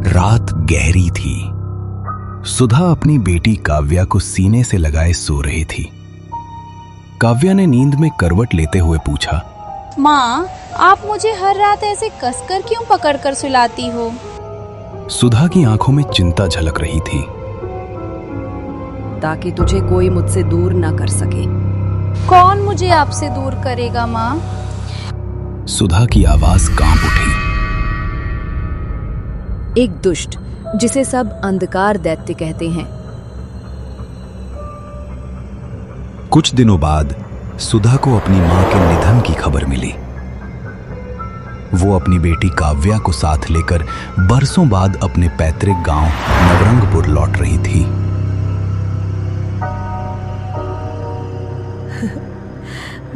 रात गहरी थी। सुधा अपनी बेटी काव्या को सीने से लगाए सो रही थी। काव्या ने नींद में करवट लेते हुए पूछा, माँ, आप मुझे हर रात ऐसे कसकर क्यों पकड़कर सुलाती हो? सुधा की आंखों में चिंता झलक रही थी। ताकि तुझे कोई मुझसे दूर ना कर सके। कौन मुझे आपसे दूर करेगा माँ? सुधा की आवाज कांप उठी। एक दुष्ट, जिसे सब अंधकार दैत्य कहते हैं। कुछ दिनों बाद सुधा को अपनी मां के निधन की खबर मिली। वो अपनी बेटी काव्या को साथ लेकर बरसों बाद अपने पैतृक गांव नवरंगपुर लौट रही थी।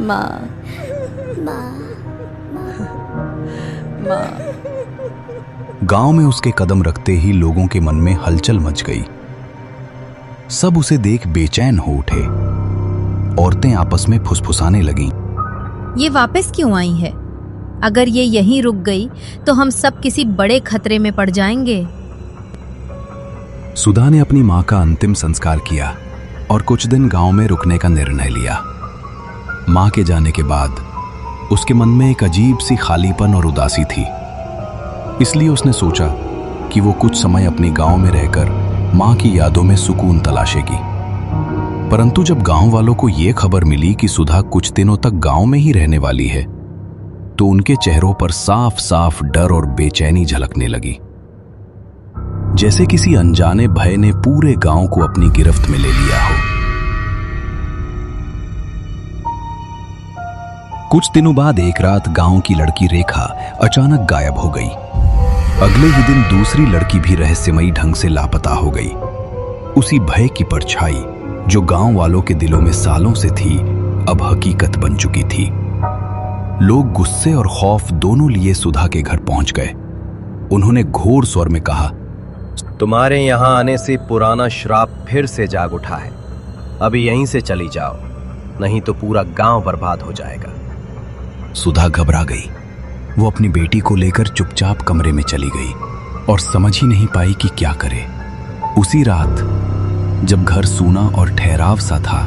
माँ, गांव में उसके कदम रखते ही लोगों के मन में हलचल मच गई। सब उसे देख बेचैन हो उठे। औरतें आपस में फुसफुसाने लगीं। ये वापस क्यों आई है? अगर ये यहीं रुक गई तो हम सब किसी बड़े खतरे में पड़ जाएंगे। सुधा ने अपनी मां का अंतिम संस्कार किया और कुछ दिन गांव में रुकने का निर्णय लिया। मां के जाने के बाद उसके मन में एक अजीब सी खालीपन और उदासी थी। इसलिए उसने सोचा कि वो कुछ समय अपने गांव में रहकर मां की यादों में सुकून तलाशेगी। परंतु जब गांव वालों को यह खबर मिली कि सुधा कुछ दिनों तक गांव में ही रहने वाली है, तो उनके चेहरों पर साफ साफ डर और बेचैनी झलकने लगी। जैसे किसी अनजाने भय ने पूरे गांव को अपनी गिरफ्त में ले लिया हो। कुछ दिनों बाद एक रात गांव की लड़की रेखा अचानक गायब हो गई। अगले ही दिन दूसरी लड़की भी रहस्यमयी ढंग से लापता हो गई। उसी भय की परछाई जो गांव वालों के दिलों में सालों से थी, अब हकीकत बन चुकी थी। लोग गुस्से और खौफ दोनों लिए सुधा के घर पहुंच गए। उन्होंने घोर स्वर में कहा, तुम्हारे यहां आने से पुराना श्राप फिर से जाग उठा है। अभी यहीं से चली जाओ, नहीं तो पूरा गांव बर्बाद हो जाएगा। सुधा घबरा गई। वो अपनी बेटी को लेकर चुपचाप कमरे में चली गई और समझ ही नहीं पाई कि क्या करे। उसी रात जब घर सूना और ठहराव सा था,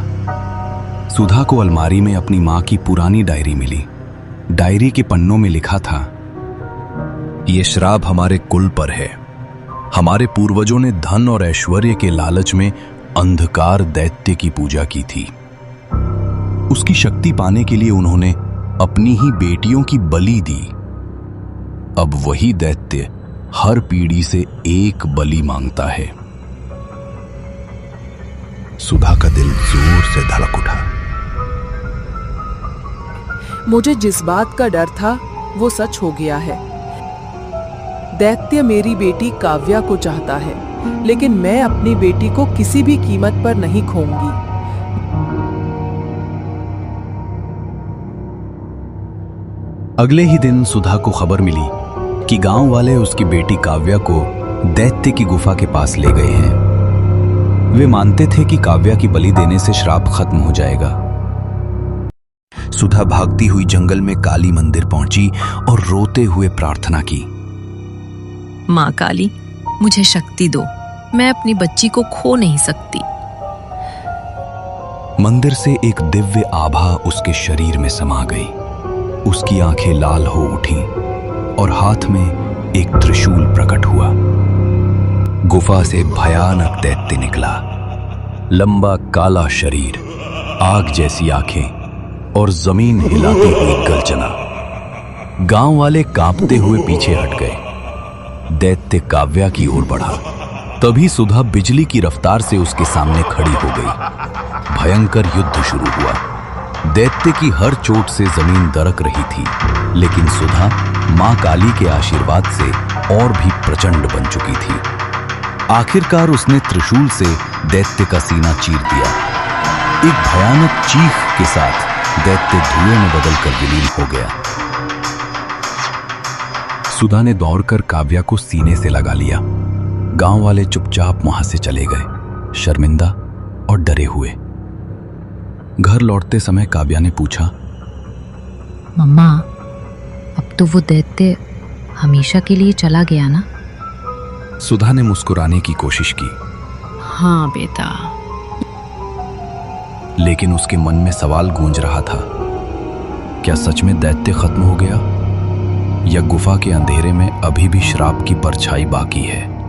सुधा को अलमारी में अपनी मां की पुरानी डायरी मिली। डायरी के पन्नों में लिखा था, ये श्राप हमारे कुल पर है। हमारे पूर्वजों ने धन और ऐश्वर्य के लालच में अंधकार दैत्य की पूजा की थी। उसकी शक्ति पाने के लिए उन्होंने अपनी ही बेटियों की बलि दी। अब वही दैत्य हर पीढ़ी से एक बलि मांगता है। सुधा का दिल जोर से धड़क उठा। मुझे जिस बात का डर था वो सच हो गया है। दैत्य मेरी बेटी काव्या को चाहता है, लेकिन मैं अपनी बेटी को किसी भी कीमत पर नहीं खोऊंगी। अगले ही दिन सुधा को खबर मिली कि गांव वाले उसकी बेटी काव्या को दैत्य की गुफा के पास ले गए हैं। वे मानते थे कि काव्या की बलि देने से श्राप खत्म हो जाएगा। सुधा भागती हुई जंगल में काली मंदिर पहुंची और रोते हुए प्रार्थना की, माँ काली, मुझे शक्ति दो। मैं अपनी बच्ची को खो नहीं सकती। मंदिर से एक दिव्य आभा उसके शरीर में समा गई। उसकी आंखें लाल हो उठीं और हाथ में एक त्रिशूल प्रकट हुआ। गुफा से भयानक दैत्य निकला। लंबा काला शरीर, आग जैसी आंखें और जमीन हिलाती हुई गर्जना। गांव वाले कांपते हुए पीछे हट गए। दैत्य काव्या की ओर बढ़ा। तभी सुधा बिजली की रफ्तार से उसके सामने खड़ी हो गई। भयंकर युद्ध शुरू हुआ। दैत्य की हर चोट से जमीन दरक रही थी, लेकिन सुधा मां काली के आशीर्वाद से और भी प्रचंड बन चुकी थी। आखिरकार उसने त्रिशूल से दैत्य का सीना चीर दिया। एक भयानक चीख के साथ दैत्य धुएं में बदलकर विलीन हो गया। सुधा ने दौड़कर काव्या को सीने से लगा लिया। गांव वाले चुपचाप वहां से चले गए, शर्मिंदा और डरे हुए। घर लौटते समय काव्या ने पूछा, मम्मा, अब तो वो दैत्य हमेशा के लिए चला गया ना? सुधा ने मुस्कुराने की कोशिश की, हाँ बेटा। लेकिन उसके मन में सवाल गूंज रहा था, क्या सच में दैत्य खत्म हो गया या गुफा के अंधेरे में अभी भी श्राप की परछाई बाकी है।